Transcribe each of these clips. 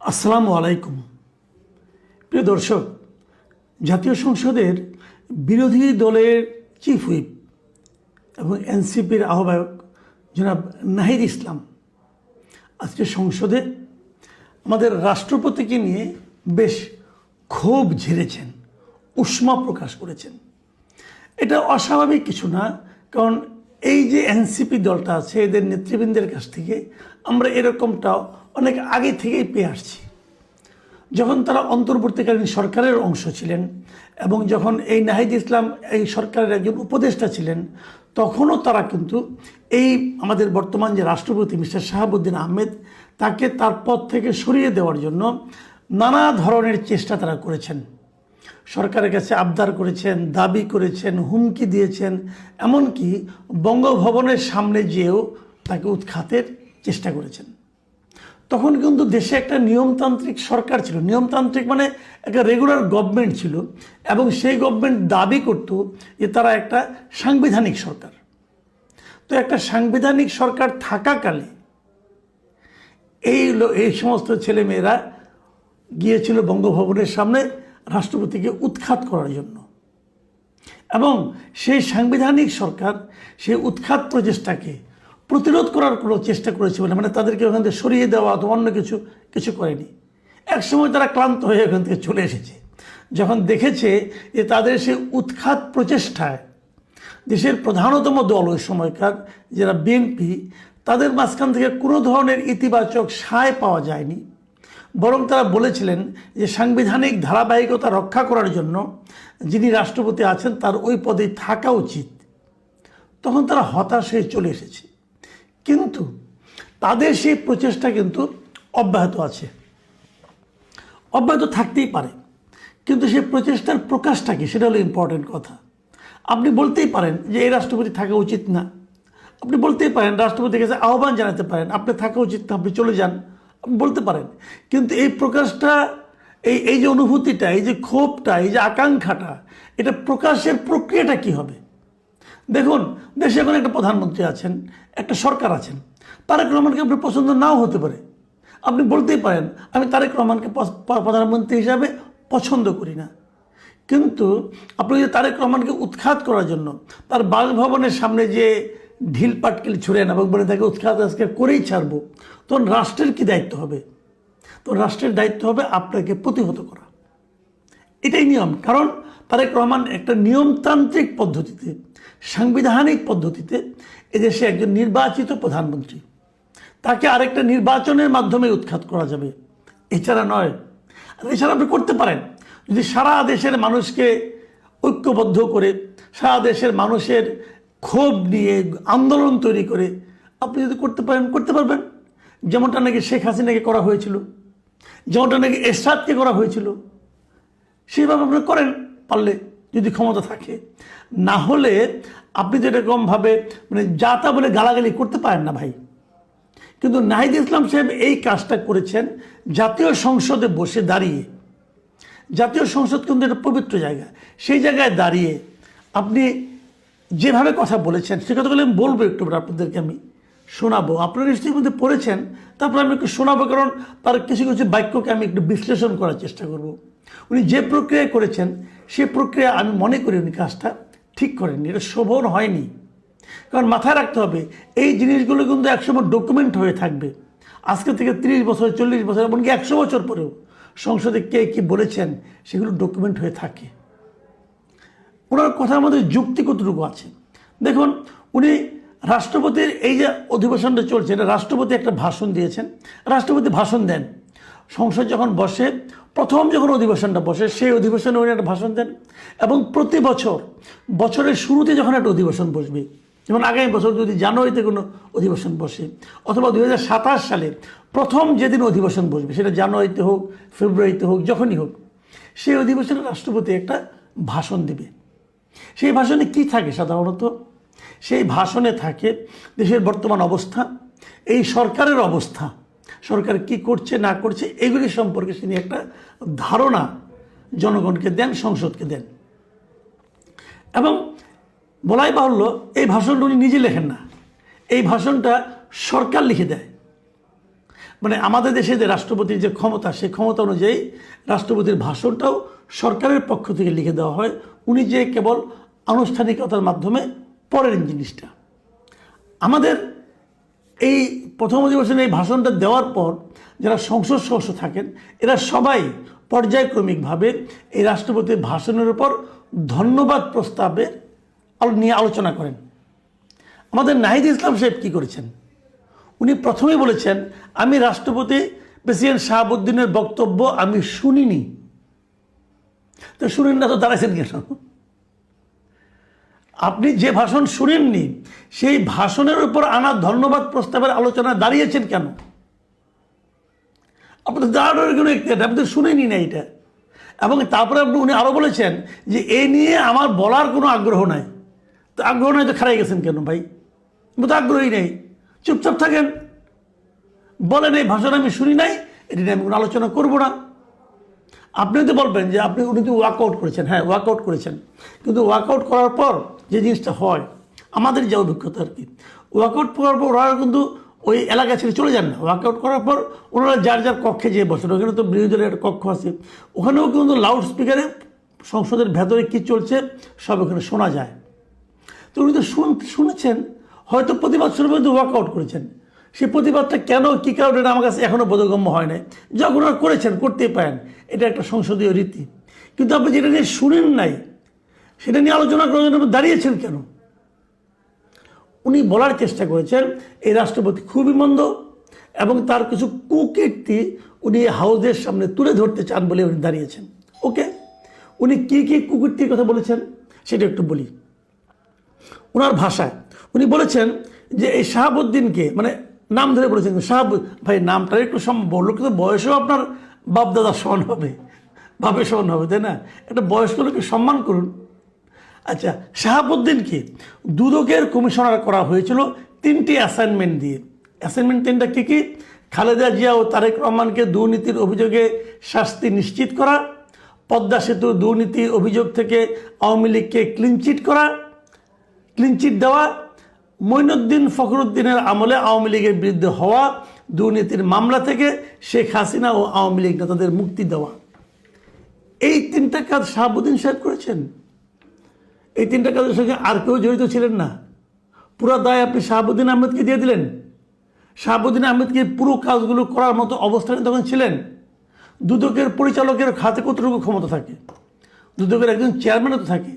আসসালামু আলাইকুম। প্রিয় দর্শক, জাতীয় সংসদের বিরোধী দলের চিফ হুইপ এবং এনসিপির আহ্বায়ক জনাব নাহিদ ইসলাম আজকে সংসদে আমাদের রাষ্ট্রপতিকে নিয়ে বেশ ক্ষোভ ঝেড়েছেন, উষ্মা প্রকাশ করেছেন। এটা অস্বাভাবিক কিছু না, কারণ এই যে এনসিপি দলটা আছে এদের নেতৃবৃন্দের কাছ থেকে আমরা এরকমটা অনেক আগে থেকেই পেয়ে আসছি। যখন তারা অন্তর্বর্তীকালীন সরকারের অংশ ছিলেন এবং যখন এই নাহিদ ইসলাম এই সরকারের একজন উপদেষ্টা ছিলেন, তখনও তারা কিন্তু এই আমাদের বর্তমান যে রাষ্ট্রপতি মিস্টার শাহাবুদ্দিন আহমেদ তাকে তার পদ থেকে সরিয়ে দেওয়ার জন্য নানা ধরনের চেষ্টা তারা করেছেন। সরকারের কাছে আবদার করেছেন, দাবি করেছেন, হুমকি দিয়েছেন, এমনকি বঙ্গভবনের সামনে যেয়েও তাকে উৎখাতের চেষ্টা করেছেন। তখন কিন্তু দেশে একটা নিয়মতান্ত্রিক সরকার ছিল, নিয়মতান্ত্রিক মানে একটা রেগুলার গভর্নমেন্ট ছিল, এবং সেই গভর্নমেন্ট দাবি করত যে তারা একটা সাংবিধানিক সরকার। তো একটা সাংবিধানিক সরকার থাকাকালে এই সমস্ত ছেলেমেয়েরা গিয়েছিল বঙ্গভবনের সামনে রাষ্ট্রপতিকে উৎখাত করার জন্য, এবং সেই সাংবিধানিক সরকার সেই উৎখাত প্রচেষ্টাকে প্রতিরোধ করার কোনো চেষ্টা করেছে বলে, মানে তাদেরকে ওখান থেকে সরিয়ে দেওয়া অথবা অন্য কিছু করেনি। একসময় তারা ক্লান্ত হয়ে ওখান থেকে চলে এসেছে, যখন দেখেছে যে তাদের সেই উৎখাত প্রচেষ্টায় দেশের প্রধানতম দল ওই সময়কার যারা বিএনপি, তাদের মাঝখান থেকে কোনো ধরনের ইতিবাচক সায় পাওয়া যায়নি। বরং তারা বলেছিলেন যে সাংবিধানিক ধারাবাহিকতা রক্ষা করার জন্য যিনি রাষ্ট্রপতি আছেন তার ওই পদেই থাকা উচিত। তখন তারা হতাশ হয়ে চলে এসেছে, কিন্তু তাদের সেই প্রচেষ্টা কিন্তু অব্যাহত আছে, অব্যাহত থাকতেই পারে। কিন্তু সেই প্রচেষ্টার প্রকাশটা কি, সেটা হলো ইম্পর্টেন্ট কথা। আপনি বলতেই পারেন যে এই রাষ্ট্রপতি থাকা উচিত না, আপনি বলতেই পারেন, রাষ্ট্রপতির কাছে আহ্বান জানাতে পারেন আপনি থাকা উচিত না, আপনি চলে যান, আপনি বলতে পারেন। কিন্তু এই প্রকাশটা, এই যে অনুভূতিটা, এই যে ক্ষোভটা, এই যে আকাঙ্ক্ষাটা, এটা প্রকাশের প্রক্রিয়াটা কি হবে? দেখুন, দেশে এখন একটা প্রধানমন্ত্রী আছেন, একটা সরকার আছেন। তারেক রহমানকে আপনার পছন্দ নাও হতে পারে, আপনি বলতেই পারেন আমি তারেক রহমানকে প্রধানমন্ত্রী হিসাবে পছন্দ করি না। কিন্তু আপনি যদি তারেক রহমানকে উৎখাত করার জন্য তার বাসভবনের সামনে যে ঢিল পাটকেল ছুড়েন এবং বলে তাকে উৎখাত আজকে করেই ছাড়বো, তখন রাষ্ট্রের কি দায়িত্ব হবে? তো রাষ্ট্রের দায়িত্ব হবে আপনাকে প্রতিহত করা। এটাই নিয়ম, কারণ তারেক রহমান একটা নিয়মতান্ত্রিক পদ্ধতিতে, সাংবিধানিক পদ্ধতিতে এদেশে একজন নির্বাচিত প্রধানমন্ত্রী, তাকে আরেকটা নির্বাচনের মাধ্যমে উৎখাত করা যাবে, এছাড়া নয়। এছাড়া আপনি করতে পারেন যদি সারা দেশের মানুষকে ঐক্যবদ্ধ করে, সারা দেশের মানুষের ক্ষোভ নিয়ে আন্দোলন তৈরি করে আপনি যদি করতে পারবেন, যেমনটা নাকি শেখ হাসিনাকে করা হয়েছিল, যেমনটা নাকি এরশাদকে করা হয়েছিল, সেইভাবে আপনি করেন পারলে, যদি ক্ষমতা থাকে। না হলে আপনি তো এরকমভাবে মানে যা তা বলে গালাগালি করতে পারেন না ভাই। কিন্তু নাহিদ ইসলাম সাহেব এই কাজটা করেছেন জাতীয় সংসদে বসে দাঁড়িয়ে। জাতীয় সংসদ কিন্তু একটা পবিত্র জায়গা, সেই জায়গায় দাঁড়িয়ে আপনি যেভাবে কথা বলেছেন সে কথাগুলো আমি বলবো, একটু আপনাদেরকে আমি শোনাবো। আপনারা নিশ্চয়ই মধ্যে পড়েছেন, তারপর আমি একটু শোনাবো, কারণ তার কিছু কিছু বাক্যকে আমি একটু বিশ্লেষণ করার চেষ্টা করব। উনি যে প্রক্রিয়া করেছেন সে প্রক্রিয়া আমি মনে করি উনি কাজটা ঠিক করেননি, এটা শোভন হয়নি। কারণ মাথায় রাখতে হবে এই জিনিসগুলো কিন্তু একসময় ডকুমেন্ট হয়ে থাকবে। আজকে থেকে 30 বছর, 40 বছর, এমনকি 100 বছর পরেও সংসদে কে কী বলেছেন সেগুলো ডকুমেন্ট হয়ে থাকে। ওনার কথার মধ্যে যুক্তি কতটুকু আছে দেখুন। উনি রাষ্ট্রপতির এই যে অধিবেশনটা চলছে, এটা রাষ্ট্রপতি একটা ভাষণ দিয়েছেন। রাষ্ট্রপতি ভাষণ দেন, সংসদ যখন বসে, প্রথম যখন অধিবেশনটা বসে সেই অধিবেশনে উনি একটা ভাষণ দেন। এবং প্রতি বছরের শুরুতে যখন একটা অধিবেশন বসবে, যেমন আগামী বছর যদি জানুয়ারিতে কোনো অধিবেশন বসে, অথবা 2027 সালে প্রথম যেদিন অধিবেশন বসবে, সেটা জানুয়ারিতে হোক, ফেব্রুয়ারিতে হোক, যখনই হোক, সেই অধিবেশনে রাষ্ট্রপতি একটা ভাষণ দেবে। সেই ভাষণে কি থাকে সাধারণত? সেই ভাষণে থাকে দেশের বর্তমান অবস্থা, এই সরকারের অবস্থা, সরকার কি করছে না করছে এগুলি সম্পর্কে তিনি একটা ধারণা জনগণকে দেন, সংসদকে দেন। এবং বলাই বাহুল্য, এই ভাষণটা উনি নিজে লেখেন না, এই ভাষণটা সরকার লিখে দেয়। মানে আমাদের দেশে যে রাষ্ট্রপতির যে ক্ষমতা, সেই ক্ষমতা অনুযায়ী রাষ্ট্রপতির ভাষণটাও সরকারের পক্ষ থেকে লিখে দেওয়া হয়, উনি যে কেবল আনুষ্ঠানিকতার মাধ্যমে পড়েন জিনিসটা। আমাদের এই প্রথম অধিবেশনে এই ভাষণটা দেওয়ার পর যারা সংসদ সদস্য থাকেন এরা সবাই পর্যায়ক্রমিকভাবে এই রাষ্ট্রপতির ভাষণের উপর ধন্যবাদ প্রস্তাবে নিয়ে আলোচনা করেন। আমাদের নাহিদ ইসলাম সাহেব কী করেছেন, উনি প্রথমেই বলেছেন আমি রাষ্ট্রপতি প্রেসিডেন্ট শাহাবুদ্দিনের বক্তব্য আমি শুনিনি। তো শুনেন না তো দাঁড়াইছেন কেন? আপনি যে ভাষণ শুনেননি সেই ভাষণের উপর আনা ধন্যবাদ প্রস্তাবের আলোচনা দাঁড়িয়েছেন কেন? আপনার দাঁড়ানোর কোনো আপনি তো শুনেনি না এটা। এবং তারপরে উনি আরও বলেছেন যে এ নিয়ে আমার বলার কোনো আগ্রহ নাই। তো আগ্রহ নাই তো খারাই গেছেন কেন ভাই? তো আগ্রহী নেই, চুপচাপ থাকেন, বলেন এই ভাষণ আমি শুনি নাই, এটি নিয়ে আমি কোনো আলোচনা করবো না। আপনি তো বলবেন যে উনি তো ওয়ার্কআউট করেছেন, হ্যাঁ ওয়ার্কআউট করেছেন, কিন্তু ওয়ার্কআউট করার পর যে জিনিসটা হয়, আমাদের যে অভিজ্ঞতা আর কি, ওয়ার্কআউট করার পর ওরা কিন্তু ওই এলাকা ছেড়ে চলে যান না। ওয়ার্কআউট করার পর ওনারা যার যার কক্ষে যেয়ে বসেন, ওখানে তো বিরোধী দলের একটা কক্ষ আছে, ওখানেও কিন্তু লাউড স্পিকারে সংসদের ভেতরে কী চলছে সব ওখানে শোনা যায়। তো উনি তো শুনেছেন, হয়তো প্রতিবাদ শুরু কিন্তু ওয়ার্কআউট করেছেন। সেই প্রতিবাদটা কেন কী কারণে আমার কাছে এখনও বোধগম্য হয় নাই। যখন ওরা করেছেন, করতেই পারেন, এটা একটা সংসদীয় রীতি। কিন্তু আপনি যেটা নিয়ে শুনেন নাই সেটা নিয়ে আলোচনা করার জন্য দাঁড়িয়েছেন কেন? উনি বলার চেষ্টা করেছেন এই রাষ্ট্রপতি খুবই মন্দ এবং তার কিছু কুকীর্তি উনি হাউজের সামনে তুলে ধরতে চান বলে উনি দাঁড়িয়েছেন। ওকে, উনি কী কী কুকীর্তির কথা বলেছেন সেটা একটু বলি। ওনার ভাষায় উনি বলেছেন যে এই শাহাবুদ্দিনকে, মানে নাম ধরে বলেছেন ভাই নামটা একটু বললো, কিন্তু বয়সেও আপনার বাপদাদার সমান হবে, বাপের সমান হবে, তাই না? একটা বয়স্ক লোককে সম্মান করুন। আচ্ছা, শাহাবুদ্দিনকে দুদকের কমিশনার করা হয়েছিল 3টি অ্যাসাইনমেন্ট দিয়ে। অ্যাসাইনমেন্ট 3টা কী কী? খালেদা জিয়া ও তারেক রহমানকে দুর্নীতির অভিযোগে শাস্তি নিশ্চিত করা, পদ্মা সেতু দুর্নীতির অভিযোগ থেকে আওয়ামী লীগকে ক্লিনচিট দেওয়া, মঈনুদ্দিন ফখরুদ্দিনের আমলে আওয়ামী লীগের বিরুদ্ধে হওয়া দুর্নীতির মামলা থেকে শেখ হাসিনা ও আওয়ামী লীগ নেতাদের মুক্তি দেওয়া। এই 3টা কাজ শাহাবুদ্দিন সাহেব করেছেন। এই 3টা কাজের সঙ্গে আর কেউ জড়িত ছিলেন না। পুরো দায় আপনি শাহাবুদ্দিন আহমেদকে দিয়ে দিলেন। শাহাবুদ্দিন আহমেদকে পুরো কাজগুলো করার মতো অবস্থানে তখন ছিলেন। দুদকের পরিচালকের হাতে কতটুকু ক্ষমতা থাকে? দুদকের একজন চেয়ারম্যানও তো থাকে,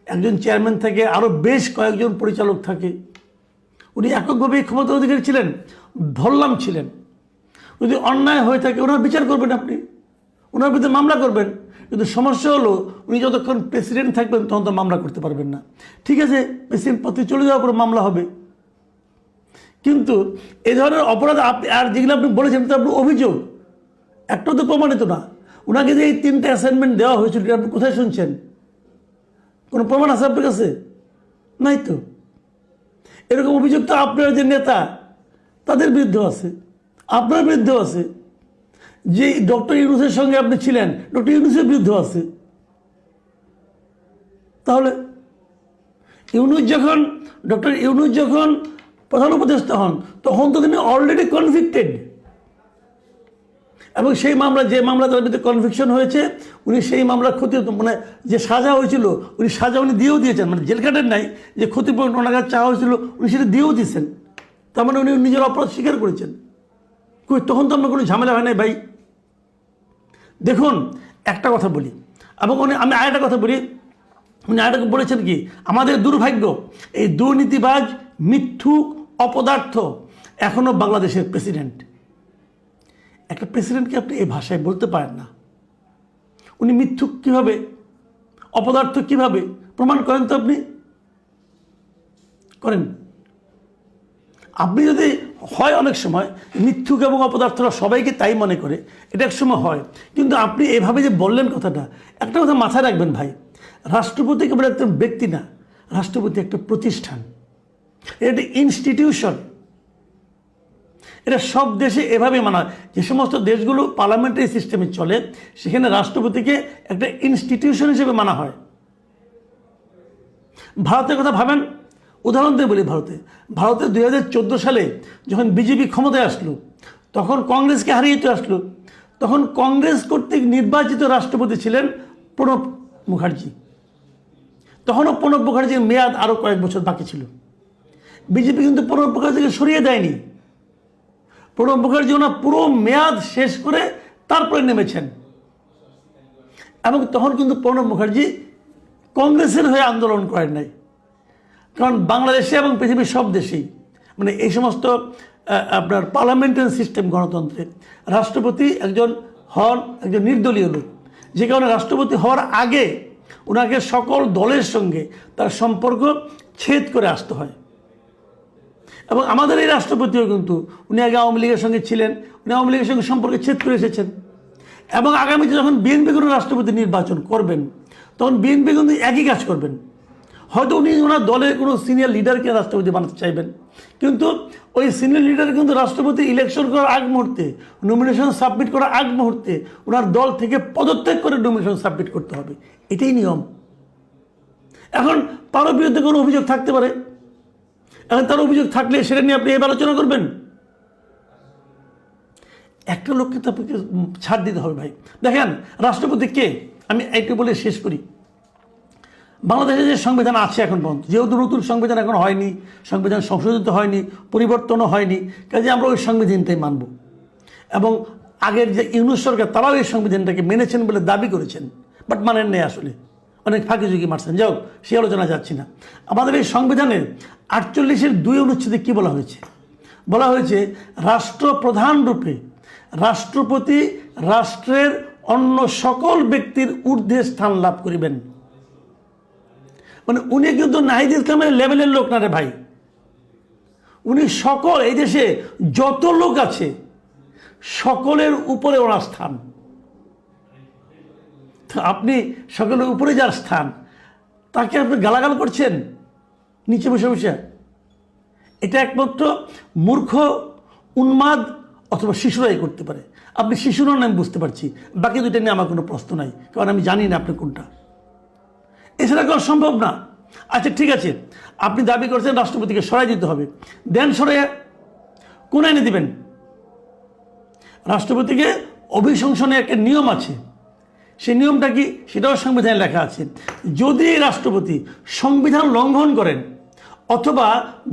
একজন চেয়ারম্যান থেকে আরও বেশ কয়েকজন পরিচালক থাকে। উনি এককভাবে ক্ষমতার অধিকারী ছিলেন, ধরলাম ছিলেন। যদি অন্যায় হয়ে থাকে ওনার বিচার করবেন, আপনি ওনার বিরুদ্ধে মামলা করবেন। কিন্তু সমস্যা হলো উনি যতক্ষণ প্রেসিডেন্ট থাকবেন তখন তো মামলা করতে পারবেন না। ঠিক আছে, প্রেসিডেন্ট পদে চলে যাওয়ার পর মামলা হবে, কিন্তু এই ধরনের অপরাধ আপনি আর যেগুলো আপনি বলেছেন তো আপনার অভিযোগ একটাও তো প্রমাণিত না। ওনাকে যে এই 3টা অ্যাসাইনমেন্ট দেওয়া হয়েছিল আপনি কোথায় শুনছেন? কোনো প্রমাণ আছে আপনার কাছে? নাই তো। এরকম অভিযোগ তো আপনার যে নেতা তাদের বিরুদ্ধেও আছে, আপনার বিরুদ্ধেও আছে। যে ডক্টর ইউনূসের সঙ্গে আপনি ছিলেন, ডক্টর ইউনূসের বিরুদ্ধেও আছে। তাহলে ডক্টর ইউনূস যখন প্রধান উপদেষ্টা হন তখন তো তিনি অলরেডি কনভিক্টেড, এবং সেই মামলা, যে মামলা তার বিরুদ্ধে কনভিকশন হয়েছে, উনি সেই মামলার ক্ষতি, মানে যে সাজা হয়েছিল উনি সাজা উনি দিয়েও দিয়েছেন। মানে জেল কাটেন নাই, যে ক্ষতিপূরণ ওনার কাছে চাওয়া হয়েছিল উনি সেটা দিয়েও দিয়েছেন। তার মানে উনি নিজের অপরাধ স্বীকার করেছেন। তখন তো আপনার কোনো ঝামেলা হয় নাই ভাই। দেখুন, একটা কথা বলি, এবং আমি আরেকটা কথা বলি। উনি আরেকটা বলেছেন কি, আমাদের দুর্ভাগ্য এই দুর্নীতিবাজ, মিথ্যুক, অপদার্থ এখনও বাংলাদেশের প্রেসিডেন্ট। একটা প্রেসিডেন্টকে আপনি এই ভাষায় বলতে পারেন না। উনি মিথ্যুক কীভাবে, অপদার্থ কীভাবে প্রমাণ করেন তো? আপনি করেন। আপনি যদি হয়, অনেক সময় মিথ্যুক এবং অপদার্থরা সবাইকে তাই মনে করে, এটা এক সময় হয়, কিন্তু আপনি এভাবে যে বললেন কথাটা, একটা কথা মাথায় রাখবেন ভাই, রাষ্ট্রপতি কেবল একটা ব্যক্তি না, রাষ্ট্রপতি একটা প্রতিষ্ঠান, এটা একটা ইনস্টিটিউশন। এটা সব দেশে এভাবে মানা হয়। যে সমস্ত দেশগুলো পার্লামেন্টারি সিস্টেমে চলে সেখানে রাষ্ট্রপতিকে একটা ইনস্টিটিউশন হিসেবে মানা হয়। ভারতের কথা ভাবেন, উদাহরণ দিয়ে বলি, ভারতে 2014 সালে যখন বিজেপি ক্ষমতায় আসলো তখন কংগ্রেসকে হারিয়ে তো আসলো। তখন কংগ্রেস কর্তৃক নির্বাচিত রাষ্ট্রপতি ছিলেন প্রণব মুখার্জি। তখনও প্রণব মুখার্জির মেয়াদ আরও কয়েক বছর বাকি ছিল। বিজেপি কিন্তু প্রণব মুখার্জিকে সরিয়ে দেয়নি। প্রণব মুখার্জি ওনার পুরো মেয়াদ শেষ করে তারপরে নেমেছেন। এবং তখন কিন্তু প্রণব মুখার্জি কংগ্রেসের হয়ে আন্দোলন করেন নাই, কারণ বাংলাদেশে এবং পৃথিবীর সব দেশেই মানে এই সমস্ত আপনার পার্লামেন্টারি সিস্টেম গণতন্ত্রে রাষ্ট্রপতি একজন নির্দলীয় লোক, যে কারণে রাষ্ট্রপতি হওয়ার আগে ওনাকে সকল দলের সঙ্গে তার সম্পর্ক ছেদ করে আসতে হয়। এবং আমাদের এই রাষ্ট্রপতিও কিন্তু উনি আগে আওয়ামী লীগের সঙ্গে ছিলেন, উনি আওয়ামী লীগের সঙ্গে সম্পর্কে ছেদ করে এসেছেন। এবং আগামীতে যখন বিএনপি কোনো রাষ্ট্রপতি নির্বাচন করবেন তখন বিএনপি কিন্তু একই কাজ করবেন। হয়তো উনি ওনার দলের কোনো সিনিয়র লিডারকে রাষ্ট্রপতি বানাতে চাইবেন, কিন্তু ওই সিনিয়র লিডার কিন্তু রাষ্ট্রপতি ইলেকশন করার আগ মুহূর্তে, নমিনেশন সাবমিট করার আগ মুহূর্তে ওনার দল থেকে পদত্যাগ করে নমিনেশন সাবমিট করতে হবে। এটাই নিয়ম। এখন তারও বিরুদ্ধে কোনো অভিযোগ থাকতে পারে। এখন তার অভিযোগ থাকলে সেটা নিয়ে আপনি এবার আলোচনা করবেন। একটা লোককে তো আপনাকে ছাড় দিতে হবে ভাই। দেখেন রাষ্ট্রপতি কে, আমি একটু বলে শেষ করি। বাংলাদেশে যে সংবিধান আছে এখন পর্যন্ত, যেহেতু নতুন সংবিধান এখন হয়নি, সংবিধান সংশোধিত হয়নি, পরিবর্তনও হয়নি, কাজে আমরা ওই সংবিধানটাই মানব। এবং আগের যে ইউনূস সরকার তারাও এই সংবিধানটাকে মেনেছেন বলে দাবি করেছেন, বাট মানেন নেই, আসলে অনেক ফাঁকিঝুঁকি মারছেন। যাও, সে আলোচনা যাচ্ছি না। আমাদের এই সংবিধানের 48-এর 2 অনুচ্ছেদে কী বলা হয়েছে? বলা হয়েছে রাষ্ট্রপ্রধান রূপে রাষ্ট্রপতি রাষ্ট্রের অন্য সকল ব্যক্তির ঊর্ধ্বে স্থান লাভ করিবেন। মানে উনি কিন্তু নাহিদ ইসলামের লেভেলের লোক না রে ভাই। উনি সকল এই দেশে যত লোক আছে সকলের উপরে ওনার স্থান। আপনি সকলের উপরে যার স্থান, তাকে আপনি গালাগাল করছেন নিচে বসে বসে। এটা একমাত্র মূর্খ, উন্মাদ অথবা শিশুরাই করতে পারে। আপনি শিশু নন, আমি বুঝতে পারছি। বাকি দুইটা নিয়ে আমার কোনো প্রশ্ন নাই, কারণ আমি জানি না আপনি কোনটা। এছাড়া করা সম্ভব না। আচ্ছা ঠিক আছে, আপনি দাবি করছেন রাষ্ট্রপতিকে সরাই দিতে হবে, দেন সরাইয়া কোন আইনে দিবেন? রাষ্ট্রপতিকে অভিশংসনের একটা নিয়ম আছে, সেই নিয়মটা কি সেটাও সংবিধানে লেখা আছে। যদি রাষ্ট্রপতি সংবিধান লঙ্ঘন করেন অথবা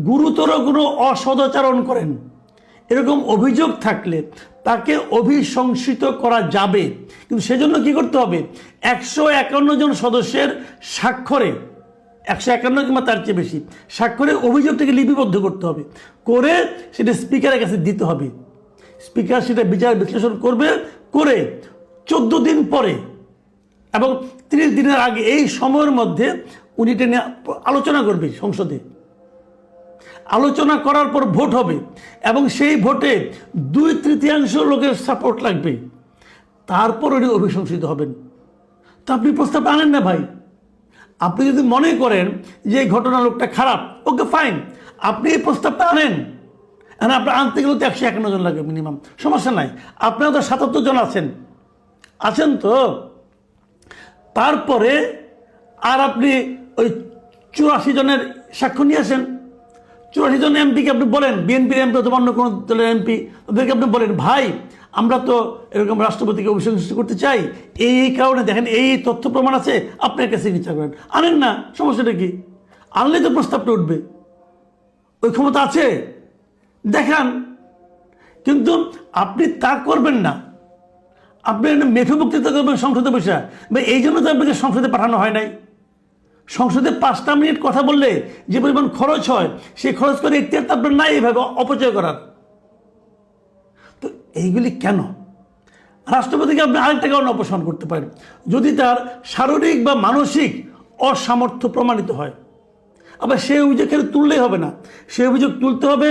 গুরুতর কোনো অসদাচরণ করেন, এরকম অভিযোগ থাকলে তাকে অভিশংসিত করা যাবে। কিন্তু সেজন্য কি করতে হবে? 151 জন সদস্যের স্বাক্ষরে, 151 কিংবা তার চেয়ে বেশি স্বাক্ষরে অভিযোগটাকে লিপিবদ্ধ করতে হবে, করে সেটা স্পিকারের কাছে দিতে হবে। স্পিকার সেটা বিচার বিশ্লেষণ করবে, করে 14 দিন পরে এবং 30 দিনের আগে, এই সময়ের মধ্যে উনি এটা নিয়ে আলোচনা করবে সংসদে। আলোচনা করার পর ভোট হবে এবং সেই ভোটে 2/3 লোকের সাপোর্ট লাগবে, তারপর উনি অভিশংসিত হবেন। তো আপনি প্রস্তাব আনেন না ভাই। আপনি যদি মনে করেন যে এই ঘটনা লোকটা খারাপ, ওকে ফাইন, আপনি এই প্রস্তাবটা আনেন। আর আপনার আনতে গেলে তো 151 জন লাগে মিনিমাম, সমস্যা নাই। আপনারা তো 77 জন আছেন তো। তারপরে আর আপনি ওই 84 জনের সাক্ষ্য নিয়ে আসেন। 84 জন এমপিকে আপনি বলেন, বিএনপির এমপি অথবা অন্য কোনো দলের এমপি, ওদেরকে আপনি বলেন, ভাই আমরা তো এরকম রাষ্ট্রপতিকে অভিশংসিত করতে চাই, এই কারণে দেখেন এই তথ্য প্রমাণ আছে, আপনার কাছে সিগনেচার করেন। আনেন না, সমস্যাটা কি? আনলে তো প্রস্তাবটা উঠবে, ওই ক্ষমতা আছে, দেখান। কিন্তু আপনি তা করবেন না। আপনি মেঠো বক্তৃতা করবেন সংসদে বসে, বা এই জন্য তো আপনাকে সংসদে পাঠানো হয় নাই। সংসদে 5টা মিনিট কথা বললে যে পরিমাণ খরচ হয়, সেই খরচ করে এখতিয়ার তো আপনার নাই এইভাবে অপচয় করার। তো এইগুলি কেন? রাষ্ট্রপতিকে আপনি আরেকটা কারণে অপসারণ করতে পারেন, যদি তার শারীরিক বা মানসিক অসামর্থ্য প্রমাণিত হয়। আবার সেই অভিযোগ খেলে তুললেই হবে না, সেই অভিযোগ তুলতে হবে।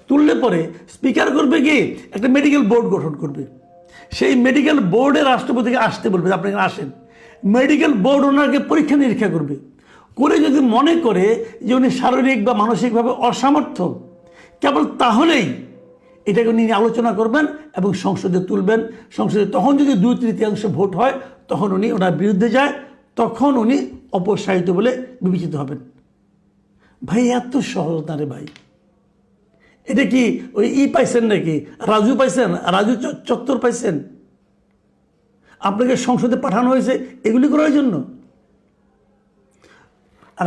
তুললে পরে স্পিকার করবে কি, একটা মেডিকেল বোর্ড গঠন করবে। সেই মেডিকেল বোর্ডে রাষ্ট্রপতিকে আসতে বলবে, আপনি এখানে আসেন। মেডিকেল বোর্ড ওনাকে পরীক্ষা নিরীক্ষা করবে, করে যদি মনে করে যে উনি শারীরিক বা মানসিকভাবে অসামর্থ্য, কেবল তাহলেই এটাকে উনি আলোচনা করবেন এবং সংসদে তুলবেন। সংসদে তখন যদি 2/3 ভোট হয়, তখন উনি ওনার বিরুদ্ধে যায়, তখন উনি অপসারিত বলে বিবেচিত হবেন। ভাই এত সহজ না রে ভাই, এটা কি ওই পাইছেন নাকি, রাজু পাইছেন, রাজু চত্বর পাইছেন? আপনাকে সংসদে পাঠানো হয়েছে এগুলি করার জন্য?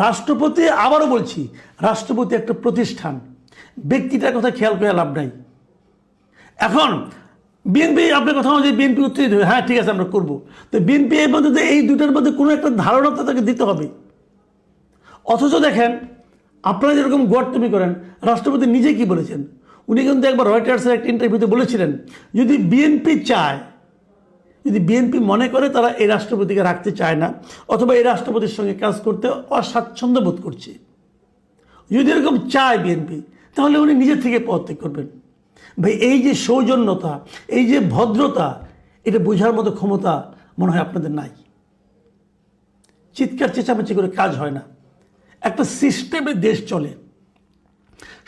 রাষ্ট্রপতি, আবারও বলছি, রাষ্ট্রপতি একটা প্রতিষ্ঠান, ব্যক্তিটার কথা খেয়াল করে লাভ নাই। এখন বিএনপি, আপনার কথা অনুযায়ী বিএনপি উত্তর দেবে, হ্যাঁ ঠিক আছে আমরা করবো। তো বিএনপি এর মধ্যে এই দুটার মধ্যে কোনো একটা ধারণা তো তাকে দিতে হবে। অথচ দেখেন, আপনারা যেরকম গোয়ার্তুমি করেন, রাষ্ট্রপতি নিজে কি বলেছেন? উনি কিন্তু একবার রয়টার্সের একটা ইন্টারভিউতে বলেছিলেন, যদি বিএনপি চায়, যদি বিএনপি মনে করে তারা এই রাষ্ট্রপতিকে রাখতে চায় না, অথবা এই রাষ্ট্রপতির সঙ্গে কাজ করতে অস্বাচ্ছন্দ্য বোধ করছে, যদি এরকম চায় বিএনপি, তাহলে উনি নিজের থেকে পদত্যাগ করবেন। ভাই, এই যে সৌজন্যতা, এই যে ভদ্রতা, এটা বোঝার মতো ক্ষমতা মনে হয় আপনাদের নাই। চিৎকার চেঁচামেচি করে কাজ হয় না। একটা সিস্টেমে দেশ চলে,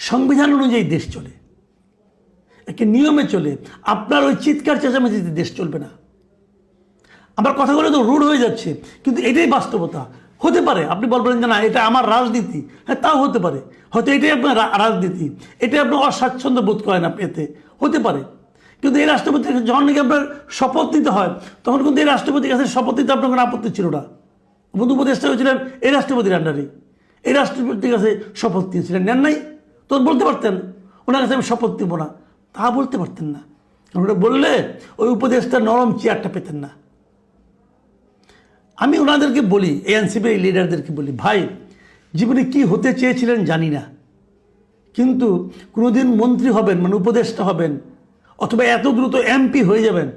সংবিধান অনুযায়ী দেশ চলে, একটা নিয়মে চলে। আপনার ওই চিৎকার চেঁচামেচিতে দেশ চলবে না। আমার কথাগুলো তো রুড হয়ে যাচ্ছে, কিন্তু এটাই বাস্তবতা। হতে পারে আপনি বলবেন যে না এটা আমার রাজনীতি, হ্যাঁ তাও হতে পারে, হয়তো এটাই আপনার রাজনীতি, এটাই আপনার অস্বাচ্ছন্দ্য বোধ করেন আপনি, এতে হতে পারে। কিন্তু এই রাষ্ট্রপতি যখন নাকি আপনার শপথ নিতে হয়, তখন কিন্তু এই রাষ্ট্রপতির কাছে শপথ নিতে আপনার কোনো আপত্তি ছিল না। বন্ধু উপদেষ্টা হয়েছিলেন এই রাষ্ট্রপতির আন্ডারে, এই রাষ্ট্রপতির কাছে শপথ নিয়েছিলেন, নেন নাই? তখন বলতে পারতেন ওনার কাছে আমি শপথ নেব না, তা বলতে পারতেন না। ওটা বললে ওই উপদেষ্টার নরম চেয়ারটা পেতেন না। আমি ওনাদেরকে বলি, এএনসিপির লিডারদেরকে বলি, ভাই জীবনে কি হতে চেয়েছিলেন জানি না, কিন্তু কোনোদিন মন্ত্রী হবেন, মানে উপদেষ্টা হবেন, অথবা এত দ্রুত এমপি হয়ে যাবেন,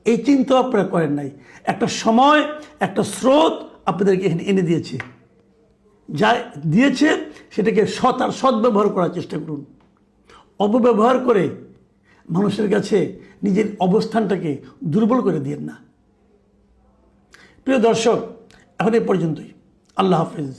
এই চিন্তা আপনারা করেন নাই। একটা সময়, একটা স্রোত আপনাদেরকে এখানে এনে দিয়েছে, যা দিয়েছে সেটাকে সদ্ব্যবহার করার চেষ্টা করুন। অপব্যবহার করে মানুষের কাছে নিজের অবস্থানটাকে দুর্বল করে দিয়েন না। প্রিয় দর্শক, এখন এ পর্যন্তই। আল্লাহ হাফেজ।